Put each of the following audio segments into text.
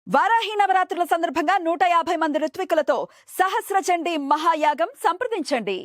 వారాహి నవరాత్రుల సందర్భంగా 150 మంది ఋత్వికులతో సహస్ర చండీ మహాయాగం సంప్రదించండి.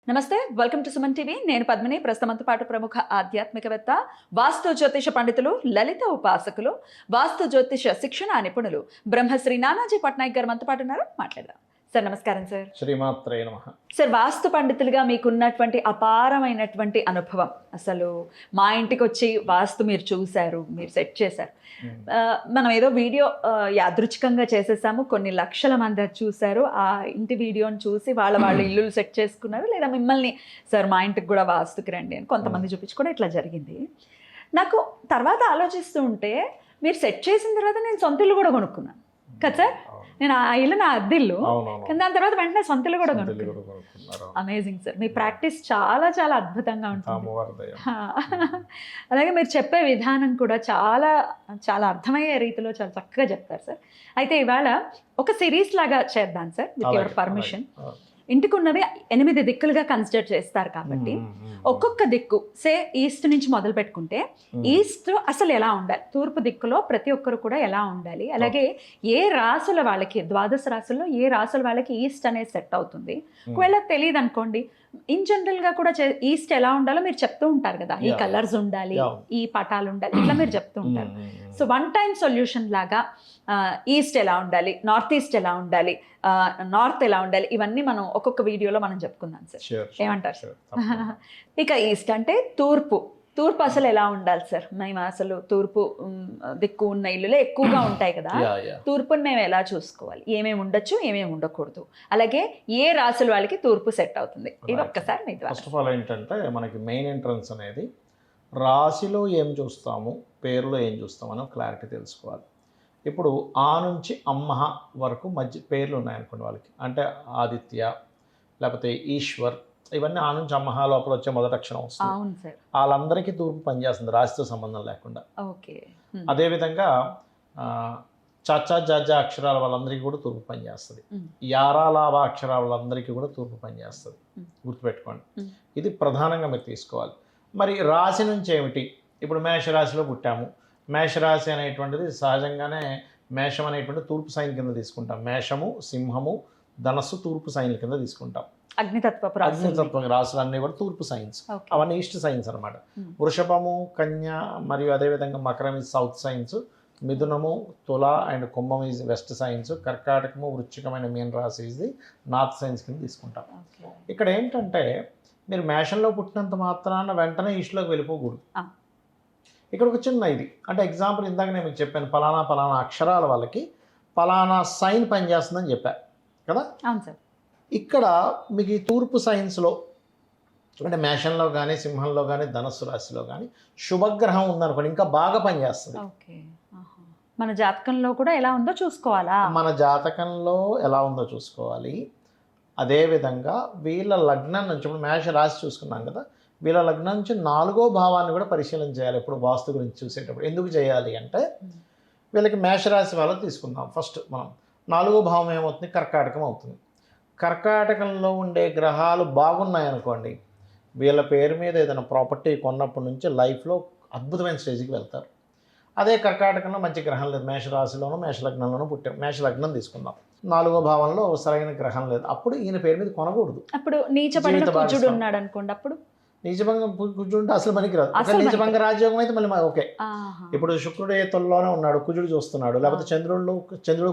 నమస్తే, వెల్కమ్ టు సుమన్ టీవీ. నేను పద్మిని. ప్రస్తుతంతో పాటు ప్రముఖ ఆధ్యాత్మికవేత్త, వాస్తు జ్యోతిష పండితులు, లలిత ఉపాసకులు, వాస్తు జ్యోతిష శిక్షణ నిపుణులు బ్రహ్మశ్రీ నానాజీ పట్నాయక్ గారు మనతో పాటు ఉన్నారు. మాట్లాడదాం. సార్ నమస్కారం. సార్ శ్రీమాత్రే నమః. సార్, వాస్తు పండితులుగా మీకున్నటువంటి అపారమైనటువంటి అనుభవం, అసలు మా ఇంటికి వచ్చి వాస్తు మీరు చూశారు, మీరు సెట్ చేశారు. మనం ఏదో వీడియో యాదృచ్ఛికంగా చేసేసాము, కొన్ని లక్షల మంది అది చూశారు. ఆ ఇంటి వీడియోని చూసి వాళ్ళ ఇల్లులు సెట్ చేసుకున్నారు, లేదా మిమ్మల్ని సార్ మా ఇంటికి కూడా వాస్తుకి రండి అని కొంతమంది చూపించుకోవడం ఇట్లా జరిగింది. నాకు తర్వాత ఆలోచిస్తూ ఉంటే, మీరు సెట్ చేసిన తర్వాత నేను సొంత ఇల్లు కూడా కొనుక్కున్నాను కదా సార్. నేను ఆ ఇల్లు నా అద్దిల్లు, కానీ దాని తర్వాత వెంటనే సొంత ఇల్లు కూడా కొనుక్కున్నాను. అమేజింగ్ సార్, మీ ప్రాక్టీస్ చాలా చాలా అద్భుతంగా ఉంటుంది. అలాగే మీరు చెప్పే విధానం కూడా చాలా చాలా అర్థమయ్యే రీతిలో చాలా చక్కగా చెప్తారు సార్. అయితే ఇవాళ ఒక సిరీస్ లాగా చేద్దాం సార్, విత్ యువర్ పర్మిషన్. ఇంటికి ఉన్నది 8 దిక్కులుగా కన్సిడర్ చేస్తారు కాబట్టి ఒక్కొక్క దిక్కు, సే ఈస్ట్ నుంచి మొదలు పెట్టుకుంటే ఈస్ట్ అసలు ఎలా ఉండాలి, తూర్పు దిక్కులో ప్రతి ఒక్కరు కూడా ఎలా ఉండాలి, అలాగే ఏ రాసుల వాళ్ళకి, ద్వాదశ రాసుల్లో ఏ రాసుల వాళ్ళకి ఈస్ట్ అనేది సెట్ అవుతుంది. ఒకవేళ తెలియదు అనుకోండి, ఇన్ జనరల్గా కూడా ఈస్ట్ ఎలా ఉండాలో మీరు చెప్తూ ఉంటారు కదా, ఈ కలర్స్ ఉండాలి, ఈ పటాలు ఉండాలి, ఇట్లా మీరు చెప్తూ ఉంటారు. సో వన్ టైం సొల్యూషన్ లాగా ఈస్ట్ ఎలా ఉండాలి, నార్త్ ఈస్ట్ ఎలా ఉండాలి, నార్త్ ఎలా ఉండాలి, ఇవన్నీ మనం ఒక్కొక్క వీడియోలో మనం చెప్పుకుందాం సార్. ఏమంటారు సార్? ఇక ఈస్ట్ అంటే తూర్పు. తూర్పు అసలు ఎలా ఉండాలి సార్? మేము అసలు తూర్పు దిక్కు ఉన్న ఇల్లులే ఎక్కువగా ఉంటాయి కదా, తూర్పుని మేము ఎలా చూసుకోవాలి, ఏమేమి ఉండొచ్చు, ఏమేమి ఉండకూడదు, అలాగే ఏ రాసుల వాళ్ళకి తూర్పు సెట్ అవుతుంది, ఇది ఒక్కసారి మీ ద్వారా. ఫస్ట్ ఆఫ్ ఆల్ ఏంటంటే, మనకి మెయిన్ ఎంట్రన్స్ అనేది రాశిలో ఏం చూస్తాము, పేరులో ఏం చూస్తాము అని క్లారిటీ తెలుసుకోవాలి. ఇప్పుడు ఆ నుంచి అమ్మహ వరకు మధ్య పేర్లు ఉన్నాయనుకోండి వాళ్ళకి, అంటే ఆదిత్య లేకపోతే ఈశ్వర్, ఇవన్నీ ఆ నుంచి అమ్మహ లోపల వచ్చే మొదటి అక్షరం వస్తుంది. వాళ్ళందరికీ తూర్పు పనిచేస్తుంది, రాశితో సంబంధం లేకుండా. అదేవిధంగా చాచా జాజా అక్షరాల వాళ్ళందరికీ కూడా తూర్పు పనిచేస్తుంది. యారాలాభ అక్షరాల వాళ్ళందరికీ కూడా తూర్పు పనిచేస్తుంది, గుర్తుపెట్టుకోండి. ఇది ప్రధానంగా మీరు తీసుకోవాలి. మరి రాశి నుంచి ఏమిటి? ఇప్పుడు మేషరాశిలో పుట్టాము. మేషరాశి అనేటువంటిది సహజంగానే మేషం అనేటువంటి తూర్పు సైన్ కింద తీసుకుంటాం. మేషము, సింహము, ధనస్సు తూర్పు సైన్ల కింద తీసుకుంటాం. అగ్నితత్వ రాశులు అన్నీ కూడా తూర్పు సైన్స్, అవన్నీ ఈస్ట్ సైన్స్ అనమాట. వృషభము, కన్య మరియు అదేవిధంగా మకరం ఈజ్ సౌత్ సైన్స్, మిథునము, తుల అండ్ కుంభం ఈజ్ వెస్ట్ సైన్స్, కర్కాటకము, వృశ్చికమైన మీన రాశి ఈజ్ ది నార్త్ సైన్స్ కింద తీసుకుంటాం. ఇక్కడ ఏంటంటే, మీరు మేషంలో పుట్టినంత మాత్రాన వెంటనే ఈస్ట్లోకి వెళ్ళిపోకూడదు. ఇక్కడ ఒక చిన్న ఇది అంటే ఎగ్జాంపుల్, ఇందాక నేను మీకు చెప్పాను, పలానా అక్షరాల వాళ్ళకి పలానా సైన్ పనిచేస్తుందని చెప్పాను కదా. అవును సార్. ఇక్కడ మీకు ఈ తూర్పు సైన్స్లో అంటే మేషంలో కానీ, సింహంలో కానీ, ధనస్సు రాశిలో కానీ శుభగ్రహం ఉందనుకోండి, ఇంకా బాగా పనిచేస్తుంది. మన జాతకంలో కూడా ఎలా ఉందో చూసుకోవాలా? మన జాతకంలో ఎలా ఉందో చూసుకోవాలి. అదేవిధంగా వీళ్ళ లగ్నం నుంచి, ఇప్పుడు మేష రాశి చూసుకున్నాం కదా, వీళ్ళ లగ్నం నుంచి 4వ భావాన్ని కూడా పరిశీలన చేయాలి ఇప్పుడు వాస్తు గురించి చూసేటప్పుడు. ఎందుకు చేయాలి అంటే, వీళ్ళకి మేషరాశి వాళ్ళకి తీసుకుందాం. ఫస్ట్ మనం 4వ భావం ఏమవుతుంది? కర్కాటకం అవుతుంది. కర్కాటకంలో ఉండే గ్రహాలు బాగున్నాయనుకోండి, వీళ్ళ పేరు మీద ఏదైనా ప్రాపర్టీ కొన్నప్పటి నుంచి లైఫ్లో అద్భుతమైన స్టేజ్కి వెళ్తారు. అదే కర్కాటకంలో మంచి గ్రహం లేదు, మేషరాశిలోనూ మేషలగ్నంలోనూ పుట్టాం, మేషలగ్నం తీసుకుందాం, 4వ భావంలో సరైన గ్రహం లేదు, అప్పుడు ఈయన పేరు మీద కొనకూడదు. అప్పుడు నీచపడిన కుజుడు ఉన్నాడు అనుకోండి, అప్పుడు నీచభంగం కూర్చుంటే అసలు మనకి రాదు. నీచభంగ రాజయోగం అయితే మళ్ళీ ఓకే. ఇప్పుడు శుక్రుడు ఏ తొలలోనే ఉన్నాడు, కుజుడు చూస్తున్నాడు, లేకపోతే చంద్రుడు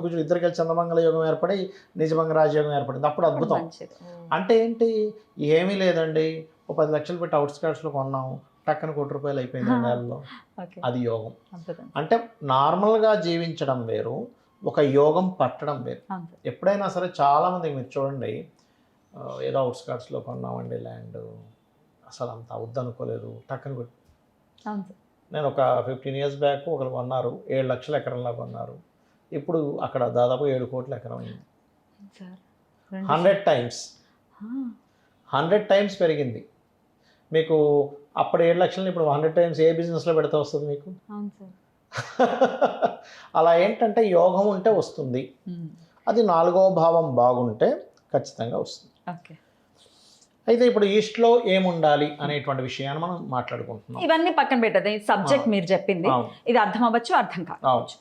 కుజుడు ఇద్దరు కలిసి చంద్రమంగళ యోగం ఏర్పడి నీచభంగ రాజయోగం ఏర్పడింది, అప్పుడు అద్భుతం. అంటే ఏంటి? ఏమీ లేదండి, ఓ 10 లక్షలు పెట్టి అవుట్స్కర్ట్స్లో కొన్నాము, టక్కన ₹1 అయిపోయింది 2 నెలల్లో, అది యోగం. అంటే నార్మల్గా జీవించడం వేరు, ఒక యోగం పట్టడం వేరు. ఎప్పుడైనా సరే చాలామంది మీరు చూడండి, ఏదో అవుట్స్కర్ట్స్లో కొన్నామండి ల్యాండ్, అసలు అంత అవుద్దనుకోలేదు, టక్కన కొట్టి. నేను ఒక 15 years బ్యాక్ ఒకరు కొన్నారు, 7 లక్షల ఎకరంలా కొన్నారు, ఇప్పుడు అక్కడ దాదాపు 7 కోట్ల ఎకరం అయింది. 100 టైమ్స్ పెరిగింది. మీకు అప్పుడు 7 లక్షలని ఇప్పుడు 100 టైమ్స్ ఏ బిజినెస్లో పెడితే వస్తుంది మీకు? అలా ఏంటంటే యోగం ఉంటే వస్తుంది, అది 4వ భావం బాగుంటే ఖచ్చితంగా వస్తుంది. అయితే ఇప్పుడు ఈస్ట్లో ఏముండాలి అనేటువంటి విషయాన్ని మనం మాట్లాడుకుంటున్నాం. ఇవన్నీ పక్కన పెట్టదు, సబ్జెక్ట్ మీరు చెప్పింది ఇది అర్థం అవ్వచ్చు, అర్థం కావచ్చు,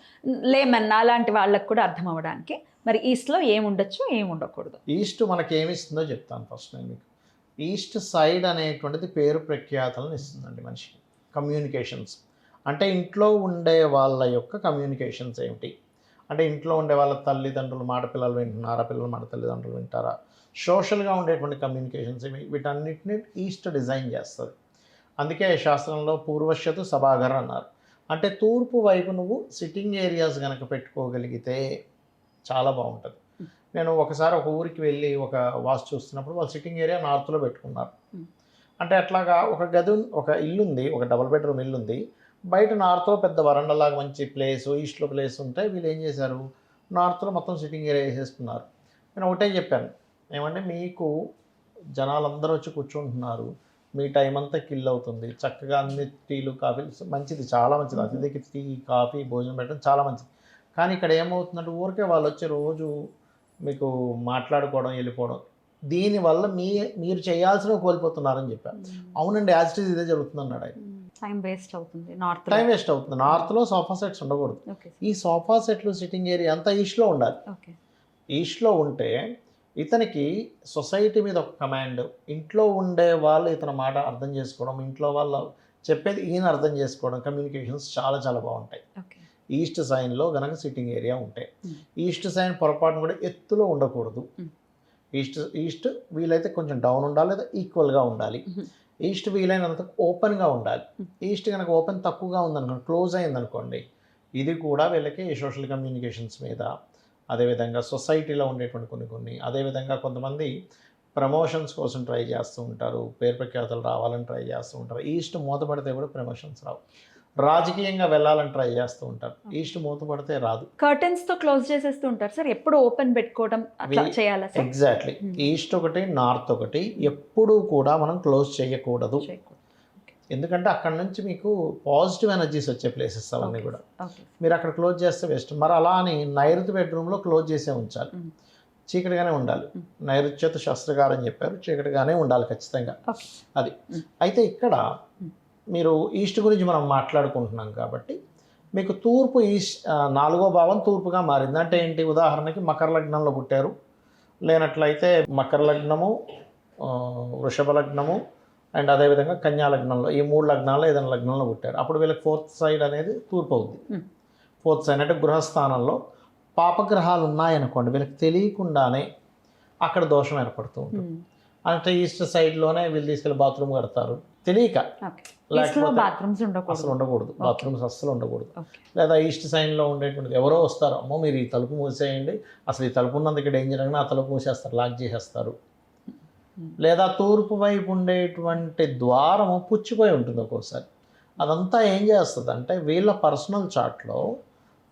లేమన్ అలాంటి వాళ్ళకి కూడా అర్థం అవ్వడానికి. మరి ఈస్ట్లో ఏముండొచ్చు, ఏముండకూడదు? ఈస్ట్ మనకి ఏమి ఇస్తుందో చెప్తాను ఫస్ట్ నేను మీకు. ఈస్ట్ సైడ్ అనేటువంటిది పేరు ప్రఖ్యాతలను ఇస్తుందండి మనిషికి. కమ్యూనికేషన్స్ అంటే ఇంట్లో ఉండే వాళ్ళ యొక్క కమ్యూనికేషన్స్ ఏమిటి అంటే, ఇంట్లో ఉండే వాళ్ళ తల్లిదండ్రులు మాట పిల్లలు వింటున్నారా, పిల్లలు మాట తల్లిదండ్రులు వింటారా, సోషల్గా ఉండేటువంటి కమ్యూనికేషన్స్ ఏమి, వీటన్నిటిని ఈస్ట్ డిజైన్ చేస్తుంది. అందుకే శాస్త్రంలో పూర్వశ్యతు సభాగర్ అన్నారు. అంటే తూర్పు వైపు నువ్వు సిట్టింగ్ ఏరియాస్ కనుక పెట్టుకోగలిగితే చాలా బాగుంటుంది. నేను ఒకసారి ఒక ఊరికి వెళ్ళి ఒక వాస్తు చూస్తున్నప్పుడు వాళ్ళు సిట్టింగ్ ఏరియా నార్త్లో పెట్టుకున్నారు. అంటే అట్లాగా ఒక ఇల్లు ఉంది, ఒక డబుల్ బెడ్రూమ్ ఇల్లు ఉంది, బయట నార్త్లో పెద్ద వరండలాగా మంచి ప్లేస్, ఈస్ట్లో ప్లేస్ ఉంటే వీళ్ళు ఏం చేశారు, నార్త్లో మొత్తం సిట్టింగ్ ఏరియా వేసేసుకున్నారు. నేను ఒకటే చెప్పాను, ఏమంటే మీకు జనాలందరూ వచ్చి కూర్చుంటున్నారు, మీ టైం అంతా కిల్ అవుతుంది, చక్కగా అన్ని టీలు కాఫీలు మంచిది, చాలా మంచిది, అతిథికి టీ కాఫీ భోజనం పెట్టడం చాలా మంచిది. కానీ ఇక్కడ ఏమవుతుందంటే ఊరికే వాళ్ళు వచ్చి రోజు మీకు మాట్లాడుకోవడం వెళ్ళిపోవడం, దీనివల్ల మీరు చేయాల్సినవి కోల్పోతున్నారని చెప్పారు. అవునండి, యాజ్ ఇట్ ఈజ్ ఇదే జరుగుతుంది అన్నాడు ఆయన. టైం వేస్ట్ అవుతుంది, నార్త్లో సోఫా సెట్స్ ఉండకూడదు. ఈ సోఫా సెట్లు సిట్టింగ్ ఏరియా అంతా ఈస్ట్లో ఉండాలి. ఈస్ట్లో ఉంటే ఇతనికి సొసైటీ మీద ఒక కమాండ్, ఇంట్లో ఉండే వాళ్ళు ఇతని మాట అర్థం చేసుకోవడం, ఇంట్లో వాళ్ళు చెప్పేది ఈయన అర్థం చేసుకోవడం, కమ్యూనికేషన్స్ చాలా చాలా బాగుంటాయి. ఈస్ట్ సైన్లో కనుక సిట్టింగ్ ఏరియా ఉంటాయి. ఈస్ట్ సైన్ పొరపాటును కూడా ఎత్తులో ఉండకూడదు. ఈస్ట్ వీలైతే కొంచెం డౌన్ ఉండాలి, లేదా ఈక్వల్గా ఉండాలి. ఈస్ట్ వీలైనంత ఓపెన్గా ఉండాలి. ఈస్ట్ కనుక ఓపెన్ తక్కువగా ఉందనుకోండి, క్లోజ్ అయిందనుకోండి, ఇది కూడా వీళ్ళకి సోషల్ కమ్యూనికేషన్స్ మీద, అదేవిధంగా సొసైటీలో ఉండేటువంటి కొన్ని అదేవిధంగా కొంతమంది ప్రమోషన్స్ కోసం ట్రై చేస్తూ ఉంటారు, పేరు ప్రఖ్యాతలు రావాలని ట్రై చేస్తూ ఉంటారు. ఈస్ట్ మూతపడితే కూడా ప్రమోషన్స్ రావు. రాజకీయంగా వెళ్ళాలని ట్రై చేస్తూ ఉంటారు, ఈస్ట్ మూతపడితే రాదు. కర్టెన్స్ తో క్లోజ్ చేసేస్తూ ఉంటారు సార్, ఎప్పుడు ఓపెన్ పెట్టుకోవడం అట్లా చేయాలా సార్? ఎగ్జాక్ట్లీ, ఈస్ట్ ఒకటి నార్త్ ఒకటి ఎప్పుడూ కూడా మనం క్లోజ్ చేయకూడదు. ఎందుకంటే అక్కడ నుంచి మీకు పాజిటివ్ ఎనర్జీస్ వచ్చే ప్లేసెస్ అవన్నీ కూడా. మీరు అక్కడ క్లోజ్ చేస్తే వేస్ట్. మరి అలా అని నైరుతి బెడ్రూమ్లో క్లోజ్ చేసే ఉంచాలి, చీకటిగానే ఉండాలి. నైరుత్యత శాస్త్రకారం చెప్పారు, చీకటిగానే ఉండాలి ఖచ్చితంగా. అది అయితే ఇక్కడ మీరు ఈస్ట్ గురించి మనం మాట్లాడుకుంటున్నాం కాబట్టి మీకు తూర్పు ఈస్ట్ 4వ భావం తూర్పుగా మారింది. అంటే ఏంటి, ఉదాహరణకి మకర లగ్నంలో పుట్టారు, లేనట్లయితే మకర లగ్నము, వృషభ లగ్నము అండ్ అదేవిధంగా కన్యా లగ్నంలో, ఈ 3 లగ్నాల్లో ఏదైనా లగ్నంలో పుట్టారు, అప్పుడు వీళ్ళకి 4th సైడ్ అనేది తూర్పు అవుతుంది. 4th సైడ్ అంటే గృహస్థానంలో పాపగ్రహాలు ఉన్నాయనుకోండి, వీళ్ళకి తెలియకుండానే అక్కడ దోషం ఏర్పడుతూ ఉంటుంది. అంటే ఈస్ట్ సైడ్లోనే వీళ్ళు తీసుకెళ్ళి బాత్రూమ్ కడతారు తెలియక, అసలు ఉండకూడదు, బాత్రూమ్స్ అస్సలు ఉండకూడదు. లేదా ఈస్ట్ సైడ్లో ఉండేటువంటిది ఎవరో వస్తారు, అమ్మో మీరు ఈ తలుపు మూసేయండి, అసలు ఈ తలుపు ఉన్నందుకు ఇక్కడ డేంజర్ అని ఆ తలుపు మూసేస్తారు, లాక్ చేసేస్తారు. లేదా తూర్పు వైపు ఉండేటువంటి ద్వారము పుచ్చిపోయి ఉంటుంది ఒక్కోసారి. అదంతా ఏం చేస్తుంది అంటే వీళ్ళ పర్సనల్ చార్ట్లో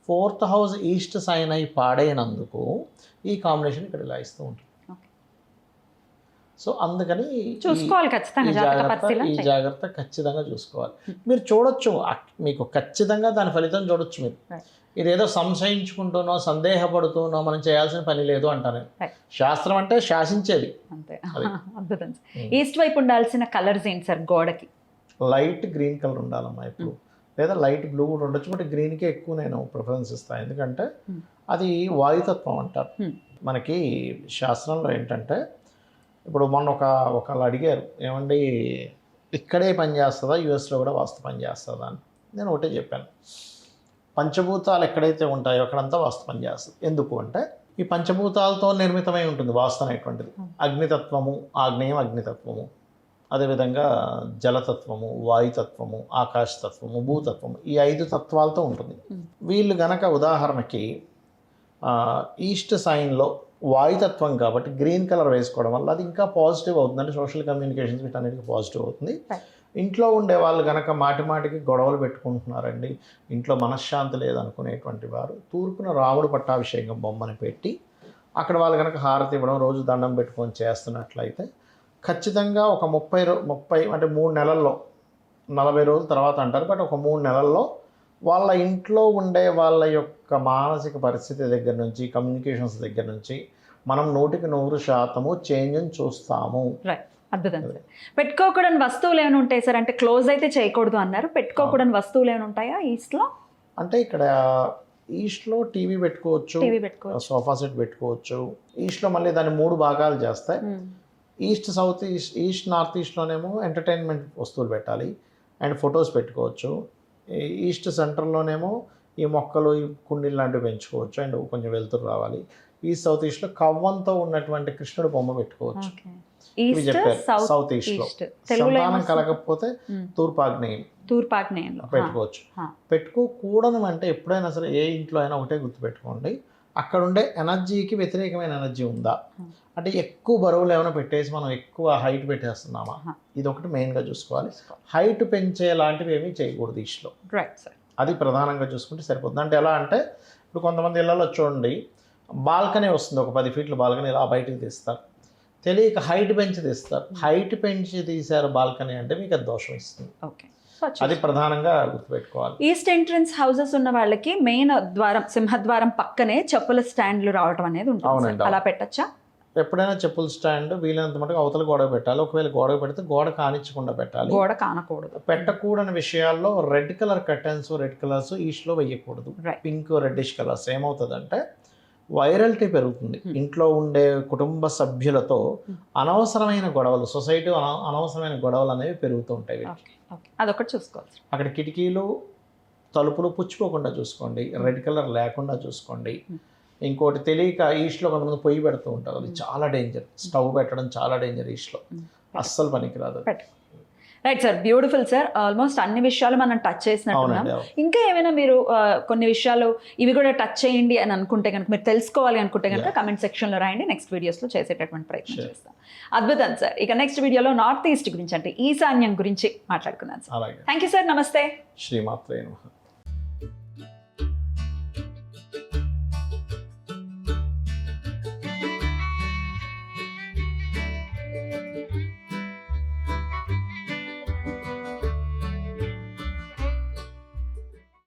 4th హౌస్ ఈస్ట్ సైన్ అయి పాడైనందుకు ఈ కాంబినేషన్ ఇక్కడ ఇలా ఇస్తూ ఉంటుంది. సో అందుకని చూసుకోవాలి ఖచ్చితంగా, ఈ జాగ్రత్త ఖచ్చితంగా చూసుకోవాలి. మీరు చూడొచ్చు, మీకు ఖచ్చితంగా దాని ఫలితం చూడొచ్చు. మీరు ఇదేదో సంశయించుకుంటూనో సందేహపడుతూనో మనం చేయాల్సిన పని లేదు అంటాను. శాస్త్రం అంటే శాసించేది. ఈస్ట్ వైపు ఉండాల్సిన కలర్స్ ఏంటి సార్? గోడకి లైట్ గ్రీన్ కలర్ ఉండాలమ్మా ఇప్పుడు, లేదా లైట్ బ్లూ కూడా ఉండొచ్చు, బట్ గ్రీన్కే ఎక్కువ నేను ప్రిఫరెన్స్ ఇస్తాను. ఎందుకంటే అది వాయుతత్వం అంటారు. మనకి శాస్త్రంలో ఏంటంటే, ఇప్పుడు మొన్న ఒకళ్ళు అడిగారు, ఏమండి ఇక్కడే పని చేస్తుందా, యుఎస్లో కూడా వాస్తు పని చేస్తుందా అని. నేను ఒకటే చెప్పాను, పంచభూతాలు ఎక్కడైతే ఉంటాయో అక్కడంతా వాస్తు పని చేస్తుంది. ఎందుకు అంటే ఈ పంచభూతాలతో నిర్మితమై ఉంటుంది వాస్తు అనేటువంటిది. అగ్నితత్వము, ఆగ్నేయం అగ్నితత్వము, అదేవిధంగా జలతత్వము, వాయుతత్వము, ఆకాశతత్వము, భూతత్వము, ఈ 5 తత్వాలతో ఉంటుంది. వీళ్ళు గనక ఉదాహరణకి ఈస్ట్ సైన్లో వాయుతత్వం కాబట్టి గ్రీన్ కలర్ వేసుకోవడం వల్ల అది ఇంకా పాజిటివ్ అవుతుంది. అంటే సోషల్ కమ్యూనికేషన్స్ వీటన్నిటికీ పాజిటివ్ అవుతుంది. ఇంట్లో ఉండే వాళ్ళు కనుక మాటికి గొడవలు పెట్టుకుంటున్నారండి, ఇంట్లో మనశ్శాంతి లేదనుకునేటువంటి వారు తూర్పున రాముడు పట్టాభిషేకం బొమ్మని పెట్టి అక్కడ వాళ్ళు కనుక హారతి ఇవ్వడం, రోజు దండం పెట్టుకొని చేస్తున్నట్లయితే ఖచ్చితంగా ఒక 30 అంటే 3 నెలల్లో, 40 రోజుల తర్వాత అంటారు, బట్ ఒక 3 నెలల్లో వాళ్ళ ఇంట్లో ఉండే వాళ్ళ యొక్క మానసిక పరిస్థితి దగ్గర నుంచి, కమ్యూనికేషన్స్ దగ్గర నుంచి మనం 100% చేంజ్ని చూస్తాము. అద్భుతం సార్. పెట్టుకోకూడని వస్తువులు ఏమైనా ఉంటాయి సార్? అంటే క్లోజ్ అయితే చేయకూడదు అన్నారు, పెట్టుకోకూడని వస్తువులు ఏమైనా ఉంటాయా ఈస్ట్లో? అంటే ఇక్కడ ఈస్ట్లో టీవీ పెట్టుకోవచ్చు, టీవీ పెట్టుకోవచ్చు, సోఫా సెట్ పెట్టుకోవచ్చు. ఈస్ట్లో మళ్ళీ దాన్ని 3 భాగాలు చేస్తాయి. East, south east, east north ఈస్ట్లోనేమో ఎంటర్టైన్మెంట్ వస్తువులు పెట్టాలి అండ్ ఫొటోస్ పెట్టుకోవచ్చు. ఈస్ట్ సెంటర్లోనేమో ఈ మొక్కలు, ఈ కుండీలు లాంటివి పెంచుకోవచ్చు అండ్ కొంచెం వెలుతురు రావాలి. ఈస్ట్ సౌత్ ఈస్ట్లో కవ్వంతో ఉన్నటువంటి కృష్ణుడు బొమ్మ పెట్టుకోవచ్చు. ఇవి చెప్పారు. సౌత్ ఈస్ట్లో సంతానం కలగకపోతే తూర్పాగ్నేయంలో పెట్టుకోవచ్చు. పెట్టుకోకూడదు అంటే ఎప్పుడైనా సరే ఏ ఇంట్లో అయినా ఒకటే గుర్తుపెట్టుకోండి, అక్కడ ఉండే ఎనర్జీకి వ్యతిరేకమైన ఎనర్జీ ఉందా, అంటే ఎక్కువ బరువులు ఏమైనా పెట్టేసి మనం ఎక్కువ హైట్ పెట్టేస్తున్నామా, ఇది ఒకటి మెయిన్గా చూసుకోవాలి. హైట్ పెంచే లాంటివి ఏమీ చేయకూడదు ఈస్ట్లో. అది ప్రధానంగా చూసుకుంటే సరిపోతుంది. అంటే ఎలా అంటే ఇప్పుడు కొంతమంది ఇళ్లలో చూడండి, బాల్కనీ వస్తుంది, ఒక 10 ఫీట్ల బాల్కనీ ఇలా బయటకు తీస్తారు, తెలియక హైట్ పెంచి తీస్తారు. హైట్ పెంచి తీశారు బాల్కనీ అంటే మీకు అది దోషం ఇస్తుంది. అది ప్రధానంగా గుర్తుపెట్టుకోవాలి. ఈస్ట్ ఎంట్రన్స్ హౌసెస్ ఉన్న వాళ్ళకి మెయిన్ ద్వారం, సింహద్వారం పక్కనే చెప్పుల స్టాండ్లు రావడం అనేది ఉంటుంది, అలా పెట్టచ్చా? ఎప్పుడైనా చెప్పుల స్టాండ్ వీలైనంత మటుకు అవతల గోడ పెట్టాలి. ఒకవేళ గోడ పెడితే గోడ కానిచ్చకుండా పెట్టాలి. గోడ కానకూడదు. పెట్టకూడని విషయాల్లో red colour curtains, red colours ఈస్ట్లో వేయకూడదు. పింక్, రెడ్డిష్ కలర్స్ ఏమవుతుందంటే వైరల్టీ పెరుగుతుంది. ఇంట్లో ఉండే కుటుంబ సభ్యులతో అనవసరమైన గొడవలు, సొసైటీ అనవసరమైన గొడవలు అనేవి పెరుగుతూ ఉంటాయి. అదొకటి చూసుకోవాలి. అక్కడ కిటికీలు, తలుపులు పుచ్చిపోకుండా చూసుకోండి, రెడ్ కలర్ లేకుండా చూసుకోండి. ఇంకోటి తెలియక ఈస్ట్లో కొంతమంది పొయ్యి పెడుతూ ఉంటారు, అది చాలా డేంజర్. స్టవ్ పెట్టడం చాలా డేంజర్ ఈస్ట్లో, అస్సలు పనికిరాదు. Right sir, beautiful sir. Almost అన్ని విషయాలు మనం టచ్ చేసినట్టున్నాం. ఇంకా ఏమైనా మీరు కొన్ని విషయాలు ఇవి కూడా టచ్ చేయండి అని అనుకుంటే కనుక, మీరు తెలుసుకోవాలి అనుకుంటే కనుక కమెంట్ సెక్షన్లో రాయండి, నెక్స్ట్ వీడియోస్లో చేసేటటువంటి ప్రయత్నం చేస్తాం. అద్భుతం సార్. ఇక నెక్స్ట్ వీడియోలో నార్త్ ఈస్ట్ గురించి, అంటే ఈశాన్యం గురించి మాట్లాడుకున్నాను సార్. థ్యాంక్ యూ సార్, నమస్తే. శ్రీమాత్రే నమః.